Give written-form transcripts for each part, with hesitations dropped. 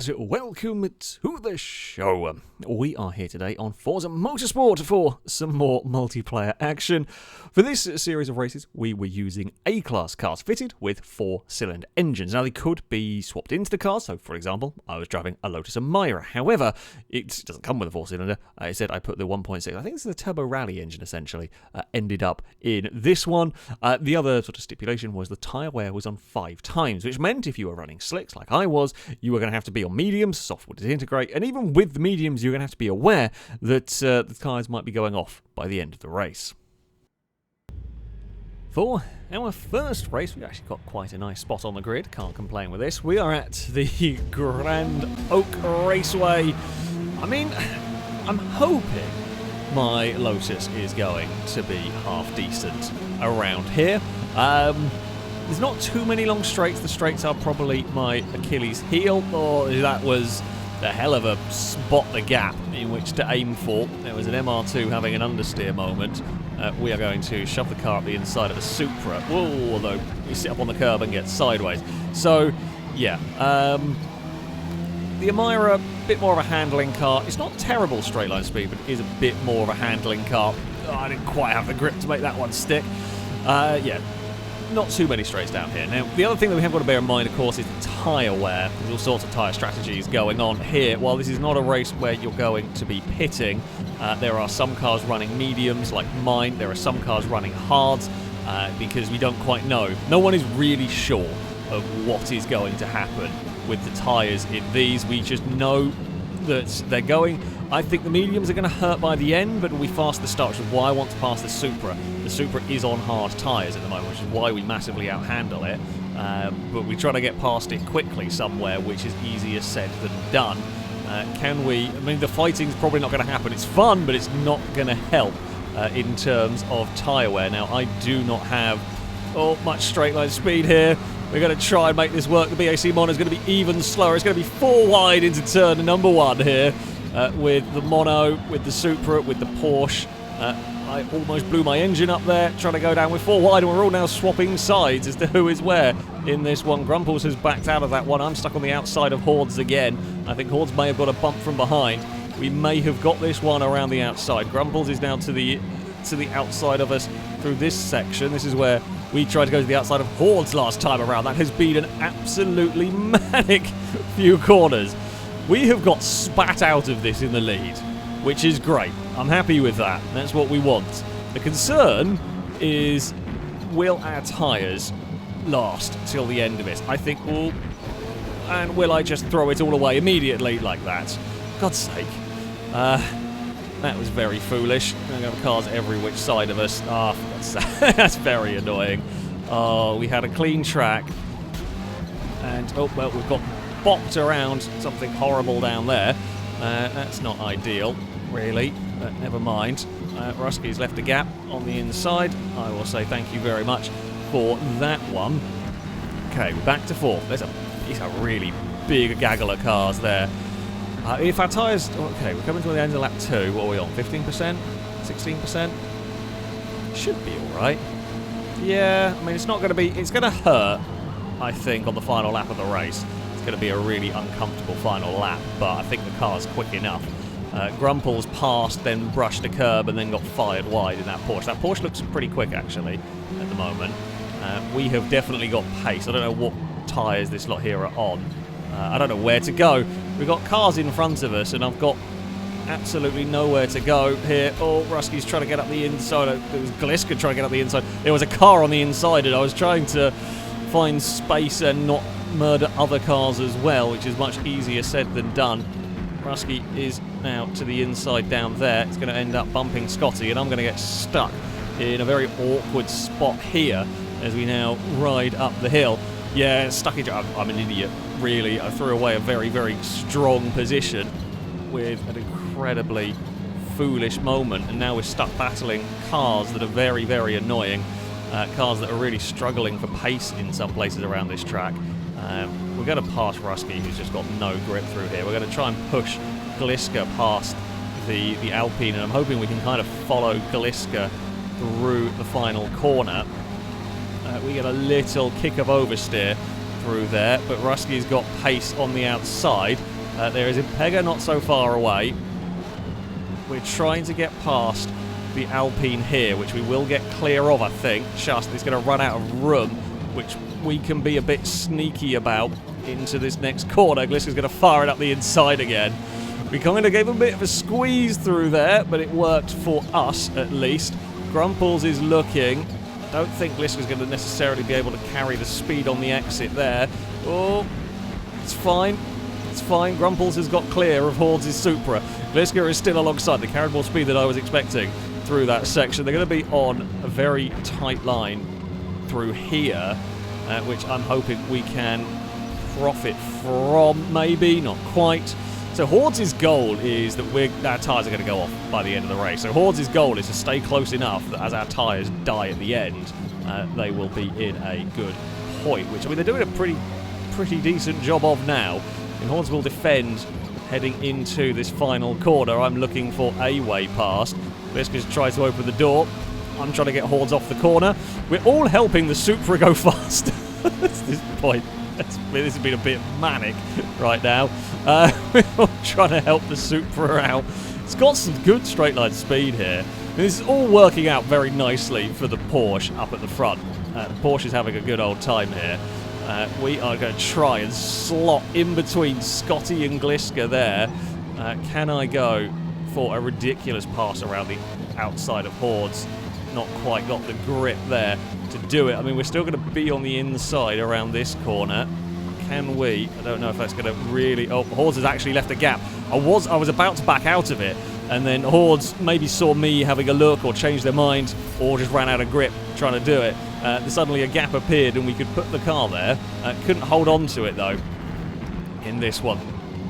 and welcome to the show. We are here today on Forza Motorsport for some more multiplayer action. For this series of races, we were using A-Class cars fitted with 4-cylinder engines. Now, they could be swapped into the cars, so for example, I was driving a Lotus Emira. However, it doesn't come with a 4-cylinder. Instead, I put the 1.6, I think it's the Turbo Rally engine essentially, ended up in this one. The other sort of stipulation was the tyre wear was on 5 times, which meant if you were running slicks like I was, you were going to have to be on mediums, soft would disintegrate, and even with the mediums, you're going to have to be aware that the tyres might be going off by the end of the race. For our first race, we actually got quite a nice spot on the grid, can't complain with this. We are at the Grand Oak Raceway. I mean, I'm hoping my Lotus is going to be half decent around here. There's not too many long straights. The straights are probably my Achilles heel, or that was a hell of a spot the gap in which to aim for. There was an MR2 having an understeer moment. We are going to shove the car up the inside of the Supra. Whoa, although we sit up on the curb and get sideways. So, yeah. The Emira, a bit more of a handling car. It's not terrible straight line speed, but it is a bit more of a handling car. Oh, I didn't quite have the grip to make that one stick. Yeah. Not too many straights down here. Now, the other thing that we have got to bear in mind, of course, is the tyre wear. There's all sorts of tyre strategies going on here. While this is not a race where you're going to be pitting, there are some cars running mediums, like mine. There are some cars running hards, because we don't quite know. No one is really sure of what is going to happen with the tyres in these. We just know that they're going. I think the mediums are going to hurt by the end, but we fast the start, which is why I want to pass the Supra. The Supra is on hard tyres at the moment, which is why we massively outhandle it. But we try to get past it quickly somewhere, which is easier said than done. Can we? I mean, the fighting's probably not going to happen. It's fun, but it's not going to help in terms of tyre wear. Now, I do not have much straight line speed here. We're going to try and make this work. The BAC Mono is going to be even slower. It's going to be 4 wide into turn number 1 here. With the Mono, with the Supra, with the Porsche. I almost blew my engine up there, trying to go down with 4 wide, and we're all now swapping sides as to who is where in this one. Grumples has backed out of that one. I'm stuck on the outside of Hordes again. I think Hordes may have got a bump from behind. We may have got this one around the outside. Grumples is now to the outside of us through this section. This is where we tried to go to the outside of Hordes last time around. That has been an absolutely manic few corners. We have got spat out of this in the lead, which is great. I'm happy with that. That's what we want. The concern is, will our tyres last till the end of it? I think and will I just throw it all away immediately like that? God's sake. That was very foolish. We're going to have cars every which side of us. Oh, for God's sake. That's very annoying. Oh, we had a clean track. And, oh, well, we've got bopped around something horrible down there. That's not ideal, really, but never mind. Rusky's left a gap on the inside. I will say thank you very much for that one. Okay, we're back to 4th. These are really big gaggle of cars there. If our tyres... Okay, we're coming to the end of lap 2. What are we on? 15%? 16%? Should be alright. Yeah, I mean, it's not going to be... It's going to hurt, I think, on the final lap of the race. Going to be a really uncomfortable final lap, but I think the car's quick enough. Grumples passed, then brushed a curb, and then got fired wide in that Porsche. That Porsche looks pretty quick, actually, at the moment. We have definitely got pace. I don't know what tyres this lot here are on. I don't know where to go. We've got cars in front of us, and I've got absolutely nowhere to go here. Oh, Rusky's trying to get up the inside. There was Gliska trying to get up the inside. There was a car on the inside, and I was trying to find space and not murder other cars as well, which is much easier said than done. Rusky is now to the inside down there. It's going to end up bumping Scotty, and I'm going to get stuck in a very awkward spot here as we now ride up the hill. Yeah, stuck in... I'm an idiot, really. I threw away a very, very strong position with an incredibly foolish moment, and now we're stuck battling cars that are very, very annoying. Cars that are really struggling for pace in some places around this track. We're going to pass Rusky, who's just got no grip through here. We're going to try and push Gliska past the Alpine, and I'm hoping we can kind of follow Gliska through the final corner. We get a little kick of oversteer through there, but Rusky's got pace on the outside. There is Impega not so far away. We're trying to get past the Alpine here, which we will get clear of, I think. Just it's going to run out of room, which we can be a bit sneaky about into this next corner. Gliska's going to fire it up the inside again. We kind of gave a bit of a squeeze through there, but it worked for us at least. Grumples is looking. I don't think Gliska's going to necessarily be able to carry the speed on the exit there. Oh, it's fine. It's fine. Grumples has got clear of Hordes' Supra. Gliska is still alongside. They carried more speed than I was expecting through that section. They're going to be on a very tight line through here, which I'm hoping we can profit from, maybe, not quite. So Hordes' goal is that our tyres are going to go off by the end of the race. So Hordes' goal is to stay close enough that as our tyres die at the end, they will be in a good point, which, I mean, they're doing a pretty decent job of now. And Hordes will defend heading into this final corner. I'm looking for a way past. Gliska tries to open the door. I'm trying to get Hordes off the corner. We're all helping the Supra go faster at this point. This has been a bit manic right now. We're all trying to help the Supra out. It's got some good straight line speed here. And this is all working out very nicely for the Porsche up at the front. The Porsche is having a good old time here. We are going to try and slot in between Scotty and Gliska there. Can I go for a ridiculous pass around the outside of Hordes? Not quite got the grip there to do it. I mean, we're still going to be on the inside around this corner. Can we? I don't know if that's going to really... Oh, Hordes has actually left a gap. I was about to back out of it, and then Hordes maybe saw me having a look or changed their mind or just ran out of grip trying to do it. Suddenly a gap appeared and we could put the car there. Couldn't hold on to it, though, in this one.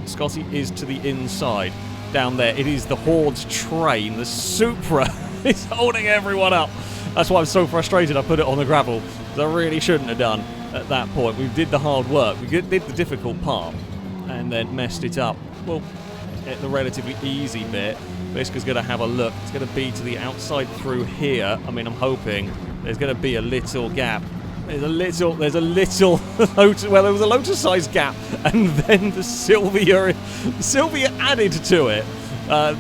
Scotty is to the inside. Down there, it is the Hordes train. The Supra is holding everyone up. That's why I'm so frustrated I put it on the gravel. I really shouldn't have done at that point. We did the hard work. We did the difficult part and then messed it up. Well, at the relatively easy bit, Gliska's going to have a look. It's going to be to the outside through here. I mean, I'm hoping there's going to be a little gap. There's a little, well, there was a Lotus-sized gap, and then the Sylvia added to it.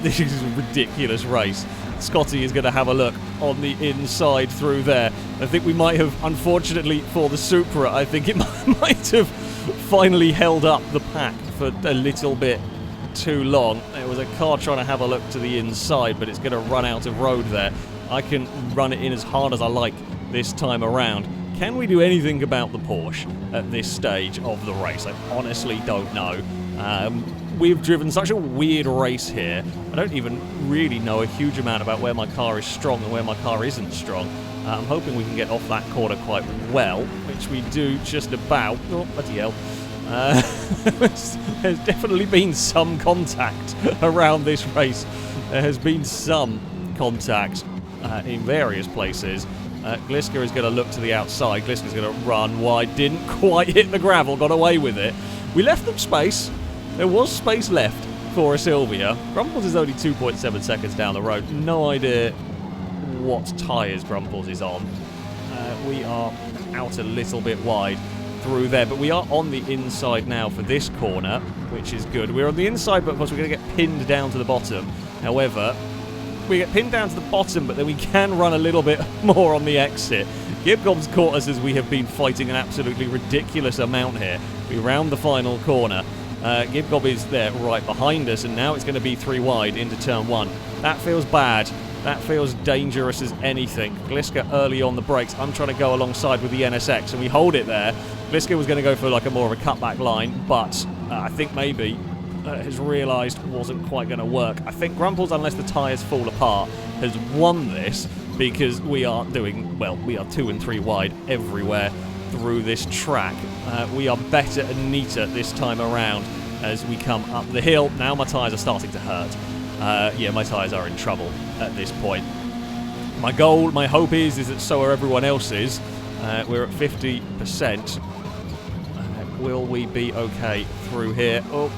This is a ridiculous race. Scotty is going to have a look on the inside through there. I think we might have, unfortunately for the Supra, I think it might have finally held up the pack for a little bit too long. There was a car trying to have a look to the inside, but it's going to run out of road there. I can run it in as hard as I like this time around. Can we do anything about the Porsche at this stage of the race? I honestly don't know. We've driven such a weird race here. I don't even really know a huge amount about where my car is strong and where my car isn't strong. I'm hoping we can get off that corner quite well, which we do just about. Oh, bloody hell. There's definitely been some contact around this race. There has been some contact in various places. Gliska is going to look to the outside. Gliska's going to run wide. Didn't quite hit the gravel. Got away with it. We left them space. There was space left for a Sylvia. Grumples is only 2.7 seconds down the road. No idea what tyres Grumples is on. We are out a little bit wide through there, but we are on the inside now for this corner, which is good. We're on the inside, but of course we're going to get pinned down to the bottom. However, we get pinned down to the bottom, but then we can run a little bit more on the exit. Gibgob's caught us as we have been fighting an absolutely ridiculous amount here. We round the final corner. Gibgob is there right behind us, and now it's going to be 3 wide into turn 1. That feels bad. That feels dangerous as anything. Gliska early on the brakes. I'm trying to go alongside with the NSX, and we hold it there. Gliska was going to go for like a more of a cutback line, but I think maybe has realised wasn't quite going to work. I think Grumples, unless the tyres fall apart, has won this because we are doing, well, we are 2 and 3 wide everywhere through this track. We are better and neater this time around as we come up the hill. Now my tyres are starting to hurt. Yeah, my tyres are in trouble at this point. My goal, my hope is that so are everyone else's. We're at 50%. Will we be okay through here? Oh,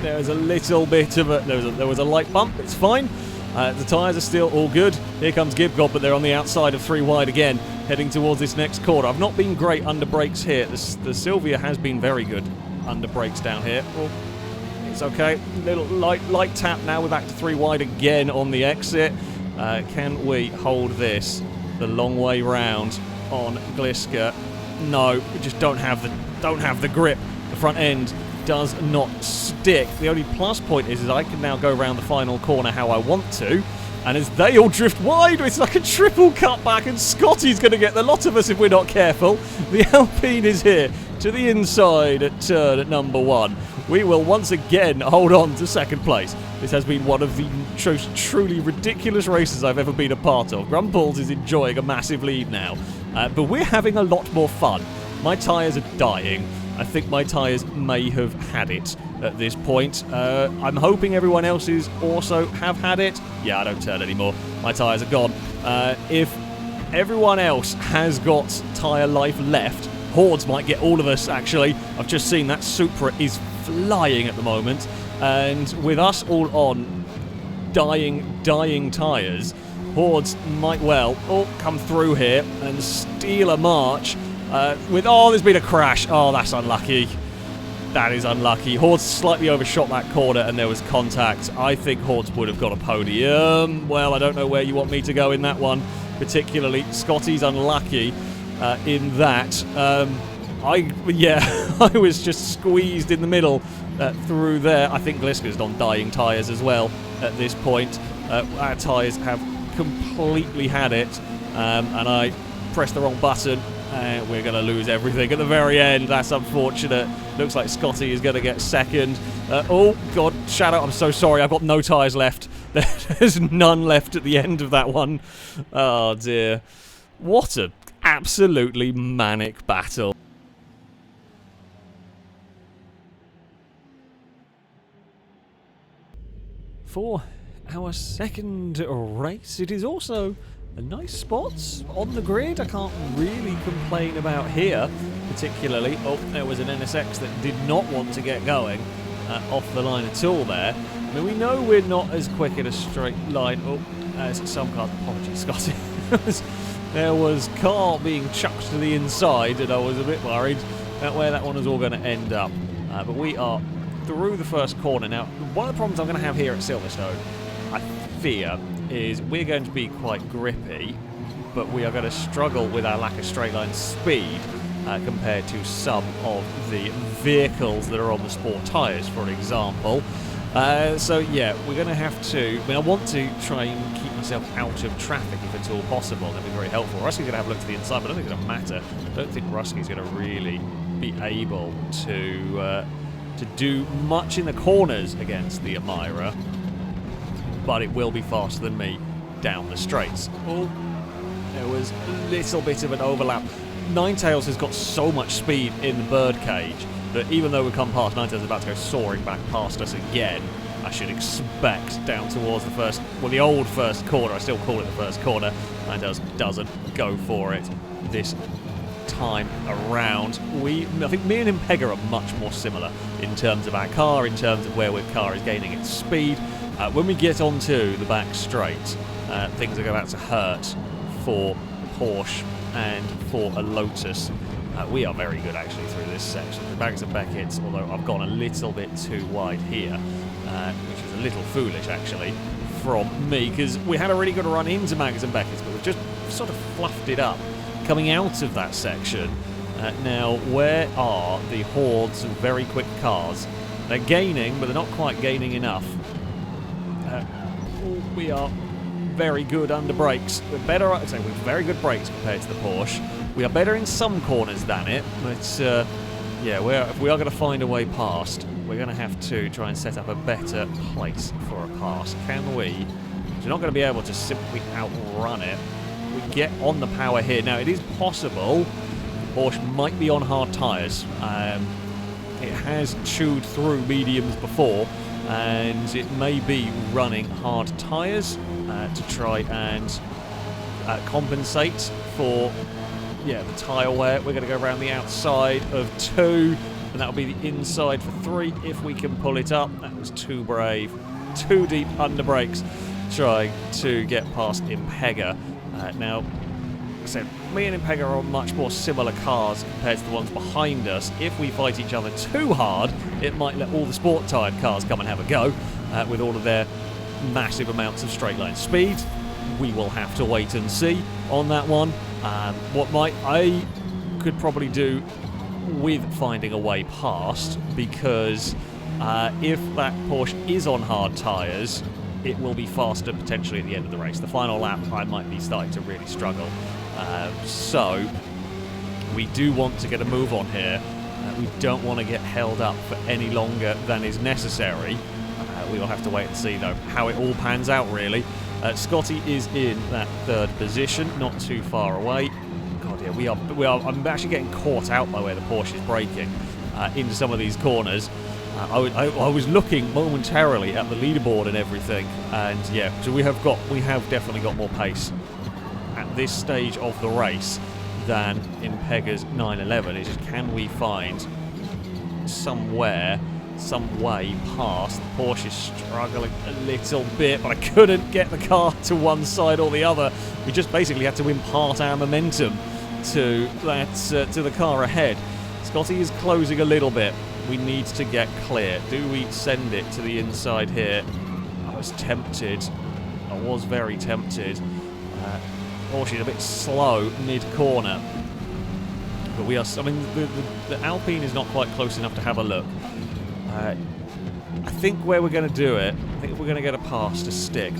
there's a little bit of a... There was a light bump. It's fine. The tyres are still all good. Here comes Gibgob, but they're on the outside of 3 wide again, heading towards this next corner. I've not been great under brakes here. The Sylvia has been very good under brakes down here. Oh, It's okay. Little light tap now. We're back to 3 wide again on the exit. Can we hold this the long way round on Gliska? No, we just don't have the grip. The front end does not stick. The only plus point is I can now go around the final corner how I want to. And as they all drift wide, it's like a triple cutback, and Scotty's going to get the lot of us if we're not careful. The Alpine is here to the inside at turn at number 1. We will once again hold on to second place. This has been one of the most truly ridiculous races I've ever been a part of. Grumples is enjoying a massive lead now, but we're having a lot more fun. My tyres are dying. I think my tyres may have had it at this point. I'm hoping everyone else's also have had it. Yeah, I don't turn anymore. My tyres are gone. If everyone else has got tyre life left, Hordes might get all of us, actually. I've just seen that Supra is flying at the moment. And with us all on dying tyres, Hordes might well all come through here and steal a march. There's been a crash. Oh, that's unlucky. That is unlucky. Hordes slightly overshot that corner and there was contact. I think Hordes would have got a podium. Well, I don't know where you want me to go in that one, particularly. Scotty's unlucky in that. I was just squeezed in the middle through there. I think Gliska's on dying tyres as well at this point. Our tyres have completely had it, and I pressed the wrong button. We're going to lose everything at the very end. That's unfortunate. Looks like Scotty is going to get second. Oh, God, Shadow, I'm so sorry. I've got no tyres left. There's none left at the end of that one. Oh, dear. What an absolutely manic battle. For our second race, it is also a nice spot on the grid. I can't really complain about here, particularly. Oh, there was an NSX that did not want to get going off the line at all there. I mean, we know we're not as quick in a straight line. Oh, as some cars. Apologies, Scotty. There was car being chucked to the inside, and I was a bit worried about where that one was all going to end up. But we are through the first corner. Now, one of the problems I'm going to have here at Silverstone, I fear, is we're going to be quite grippy, but we are going to struggle with our lack of straight line speed compared to some of the vehicles that are on the sport tyres, for example. So yeah, we're going to have to. I mean, I want to try and keep myself out of traffic if it's all possible. That'd be very helpful. Ruski's going to have a look to the inside, but I don't think it's going to matter. I don't think Ruski's going to really be able to do much in the corners against the Amira. But it will be faster than me down the straights. Oh, there was a little bit of an overlap. Ninetails has got so much speed in the birdcage that even though we come past, Ninetails is about to go soaring back past us again. I should expect down towards the first, well, the old first corner. I still call it the first corner. Ninetails doesn't go for it this time around. I think me and Impega are much more similar in terms of our car, in terms of where our car is gaining its speed. When we get onto the back straight, things are about to hurt for Porsche and for a Lotus. We are very good actually through this section. The Baggers and Beckett's, although I've gone a little bit too wide here, which is a little foolish actually from me, because we had a really good run into Baggers and Beckett's, but we've just sort of fluffed it up coming out of that section. Now, where are the hordes of very quick cars? They're gaining, but they're not quite gaining enough. We are very good under brakes. We're better. I'd say we're very good brakes compared to the Porsche. We are better in some corners than it, but yeah, if we are going to find a way past, we're going to have to try and set up a better place for a pass. Can we? We're not going to be able to simply outrun it. We get on the power here. Now, it is possible the Porsche might be on hard tyres. It has chewed through mediums before, and it may be running hard tyres to try and compensate for the tyre wear. We're going to go around the outside of 2, and that'll be the inside for 3 if we can pull it up. That was too brave. Too deep under brakes trying to get past Impega. Now, I said, me and Impega are on much more similar cars compared to the ones behind us. If we fight each other too hard, it might let all the sport-tired cars come and have a go with all of their massive amounts of straight-line speed. We will have to wait and see on that one. What I could probably do with finding a way past, because if that Porsche is on hard tyres, it will be faster potentially at the end of the race. The final lap, I might be starting to really struggle. So we do want to get a move on here. We don't want to get held up for any longer than is necessary. We will have to wait and see, though, how it all pans out, really. Scotty is in that third position, not too far away. God, yeah, we are. I'm actually getting caught out by where the Porsche is braking into some of these corners. I was looking momentarily at the leaderboard and everything, and yeah, so we have definitely got more pace at this stage of the race than in Pega's 911. It's just, can we find some way past? The Porsche is struggling a little bit, but I couldn't get the car to one side or the other. We just basically had to impart our momentum to the car ahead. Scotty is closing a little bit. We need to get clear. Do we send it to the inside here? I was tempted. I was very tempted. Porsche is a bit slow mid-corner. But we are... I mean, the Alpine is not quite close enough to have a look. I think where we're going to do it, I think if we're going to get a pass to stick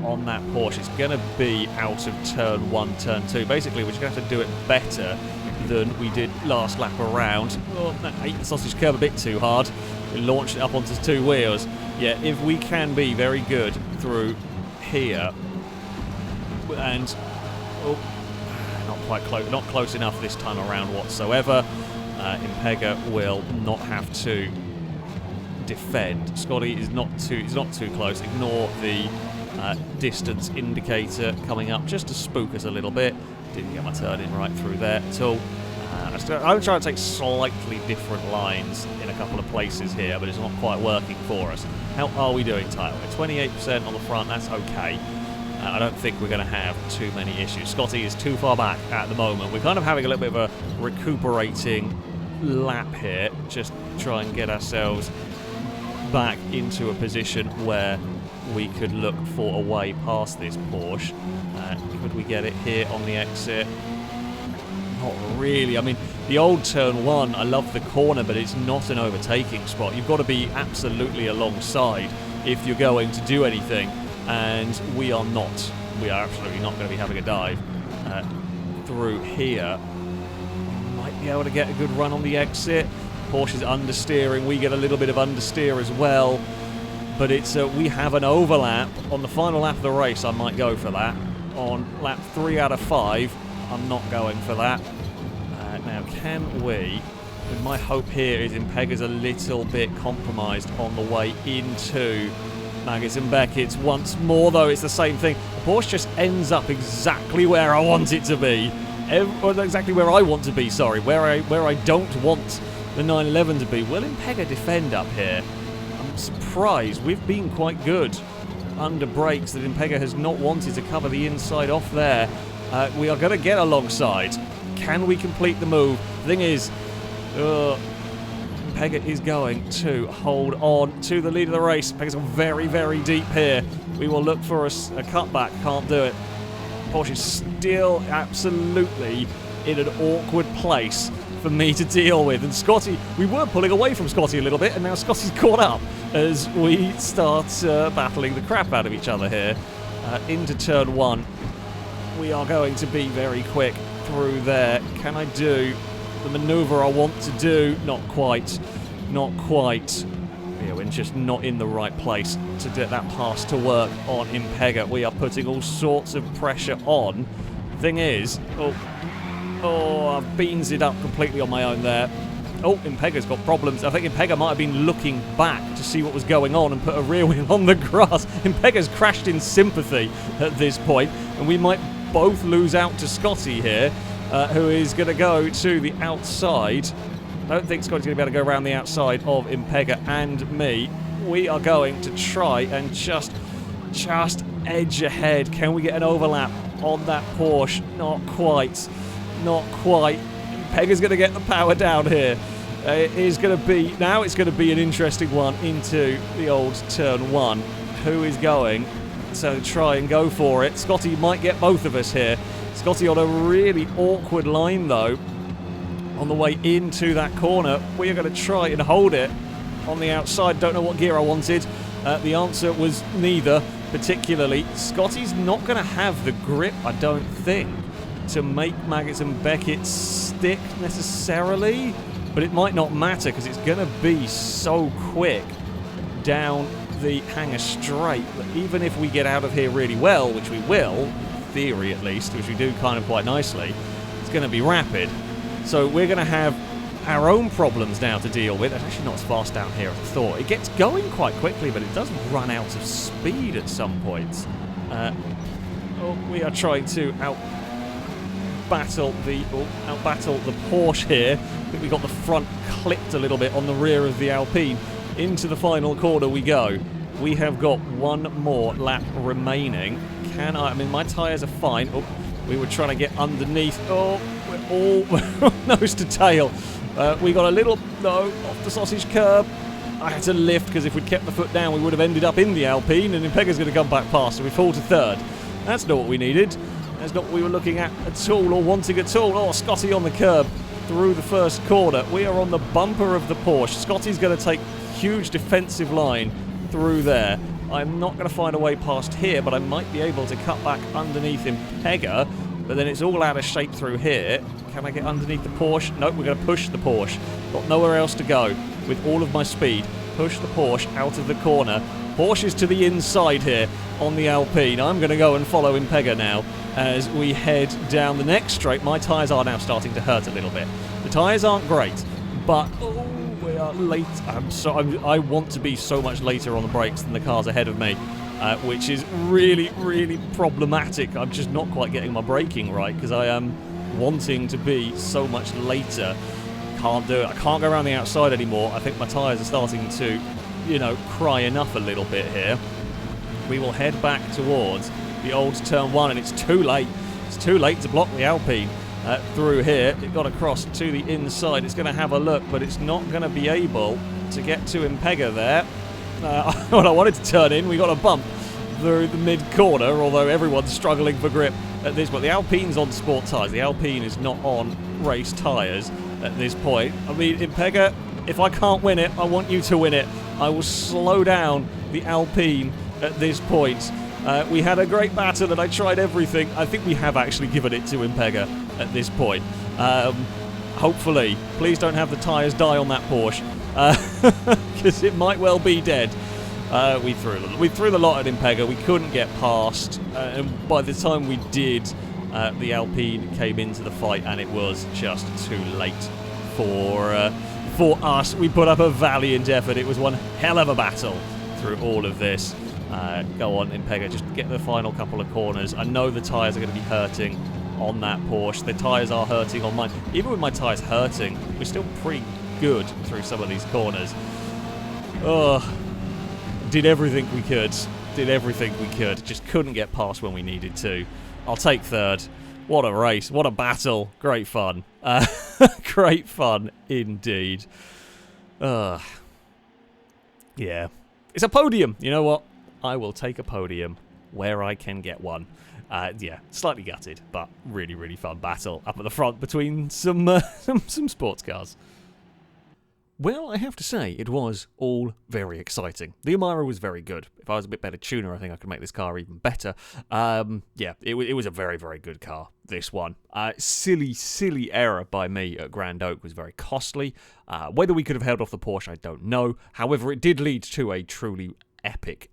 on that Porsche, it's going to be out of turn 1, turn 2. Basically, we're just going to have to do it better than we did last lap around. Oh, that ate the sausage curve a bit too hard. We launched it up onto 2 wheels. Yeah, if we can be very good through here, and not close enough this time around whatsoever. Impega will not have to defend. Scotty is not too close. Ignore the distance indicator coming up just to spook us a little bit. Didn't get my turn in right through there at all. I'm trying to take slightly different lines in a couple of places here, but it's not quite working for us. How are we doing, Tyler? 28% on the front, that's okay. I don't think we're going to have too many issues. Scotty is too far back at the moment. We're kind of having a little bit of a recuperating lap here, just try and get ourselves back into a position where we could look for a way past this Porsche. Could we get it here on the exit? Not really. I mean, the old turn 1, I love the corner, but it's not an overtaking spot. You've got to be absolutely alongside if you're going to do anything, and we are not. We are absolutely not going to be having a dive through here. We might be able to get a good run on the exit. Porsche's understeering. We get a little bit of understeer as well. But it's we have an overlap on the final lap of the race. I might go for that. On lap 3 out of 5, I'm not going for that. Now, can we... My hope here is Impega's a little bit compromised on the way into Maggots and Beckett's once more, though. It's the same thing. The Porsche just ends up exactly where I want it to be. Exactly where I want to be, sorry. Where I don't want the 911 to be. Will Impega defend up here? I'm surprised. We've been quite good under brakes that Impega has not wanted to cover the inside off there. We are going to get alongside. Can we complete the move? The thing is, Impega is going to hold on to the lead of the race. Impega's gone very, very deep here. We will look for a cutback. Can't do it. Porsche is still absolutely in an awkward place for me to deal with. And Scotty, we were pulling away from Scotty a little bit, and now Scotty's caught up as we start battling the crap out of each other here. Into turn 1. We are going to be very quick through there. Can I do the manoeuvre I want to do? Not quite. Not quite. Yeah, we're just not in the right place to get that pass to work on Impega. We are putting all sorts of pressure on. Thing is, I've beans it up completely on my own there. Oh, Impega's got problems. I think Impega might have been looking back to see what was going on and put a rear wheel on the grass. Impega's crashed in sympathy at this point, and we might both lose out to Scotty here, who is going to go to the outside. I don't think Scotty's going to be able to go around the outside of Impega and me. We are going to try and just edge ahead. Can we get an overlap on that Porsche. Not quite. Not quite. Pegger's going to get the power down here. It is going to be... Now it's going to be an interesting one into the old turn 1. Who is going to try and go for it? Scotty might get both of us here. Scotty on a really awkward line, though. On the way into that corner, we are going to try and hold it on the outside. Don't know what gear I wanted. The answer was neither, particularly. Scotty's not going to have the grip, I don't think, to make Maggots and Beckett stick necessarily. But it might not matter because it's going to be so quick down the hangar straight that even if we get out of here really well, which we will, in theory at least, which we do kind of quite nicely, it's going to be rapid. So we're going to have our own problems now to deal with. It's actually not as fast down here as I thought. It gets going quite quickly, but it does run out of speed at some points. We are trying to outbattle the Porsche here. I think we got the front clipped a little bit on the rear of the Alpine. Into the final corner we go. We have got one more lap remaining. I mean, my tyres are fine. Oh, we were trying to get underneath. Oh, we're all nose to tail. We got a little, no, off the sausage curb. I had to lift because if we'd kept the foot down, we would have ended up in the Alpine, and Pegger's going to come back past, so we fall to third. That's not what we needed. That's not what we were looking at all or wanting at all. Oh, Scotty on the curb through the first corner. We are on the bumper of the Porsche. Scotty's going to take huge defensive line through there. I'm not going to find a way past here, but I might be able to cut back underneath him, Pegger. But then it's all out of shape through here. Can I get underneath the Porsche? Nope, we're going to push the Porsche. Got nowhere else to go with all of my speed. Push the Porsche out of the corner. Porsche is to the inside here on the Alpine. I'm going to go and follow in Pegger now as we head down the next straight. My tyres are now starting to hurt a little bit. The tyres aren't great, but we are late. I want to be so much later on the brakes than the cars ahead of me. Which is really, really problematic. I'm just not quite getting my braking right because I am wanting to be so much later. Can't do it. I can't go around the outside anymore. I think my tyres are starting to, cry enough a little bit here. We will head back towards the old turn 1, and it's too late. It's too late to block the Alpine through here. It got across to the inside. It's going to have a look, but it's not going to be able to get to Impega there. When I wanted to turn in, we got a bump through the mid-corner, although everyone's struggling for grip at this point. The Alpine's on sport tyres. The Alpine is not on race tyres at this point. I mean, Impega, if I can't win it, I want you to win it. I will slow down the Alpine at this point. We had a great battle and I tried everything. I think we have actually given it to Impega at this point. Hopefully. Please don't have the tyres die on that Porsche. Because it might well be dead. We threw the lot at Impega. We couldn't get past, and by the time we did, the Alpine came into the fight, and it was just too late for us. We put up a valiant effort. It was one hell of a battle through all of this. Go on, Impega, just get the final couple of corners. I know the tyres are going to be hurting on that Porsche. The tyres are hurting on mine. Even with my tyres hurting, we're still pretty good through some of these corners. Did everything we could. Just couldn't get past when we needed to. I'll take third. What a race. What a battle. Great fun. Great fun indeed. Yeah. It's a podium. You know what? I will take a podium where I can get one. Yeah, slightly gutted, but really, really fun battle up at the front between some sports cars. Well, I have to say, it was all very exciting. The Amira was very good. If I was a bit better tuner, I think I could make this car even better. Yeah, it was a very, very good car, this one. Silly error by me at Grand Oak was very costly. Whether we could have held off the Porsche, I don't know. However, it did lead to a truly epic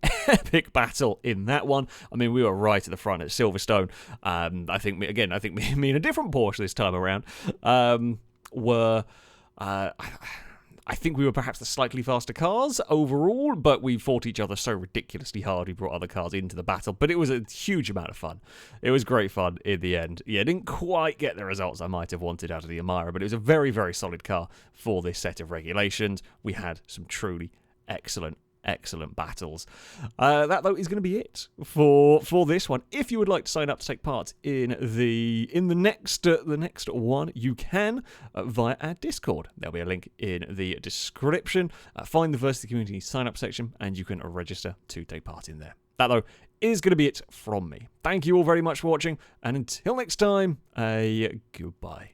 battle in that one. I mean, we were right at the front at Silverstone. I think me and a different Porsche this time around were... I think we were perhaps the slightly faster cars overall, but we fought each other so ridiculously hard we brought other cars into the battle. But it was a huge amount of fun. It was great fun in the end. Yeah, didn't quite get the results I might have wanted out of the Amira, but it was a very, very solid car for this set of regulations. We had some truly excellent excellent battles. That, though, is going to be it for this one. If you would like to sign up to take part in the next one, you can via our Discord. There'll be a link in the description. Find the Versus the Community sign-up section, and you can register to take part in there. That, though, is going to be it from me. Thank you all very much for watching, and until next time, goodbye.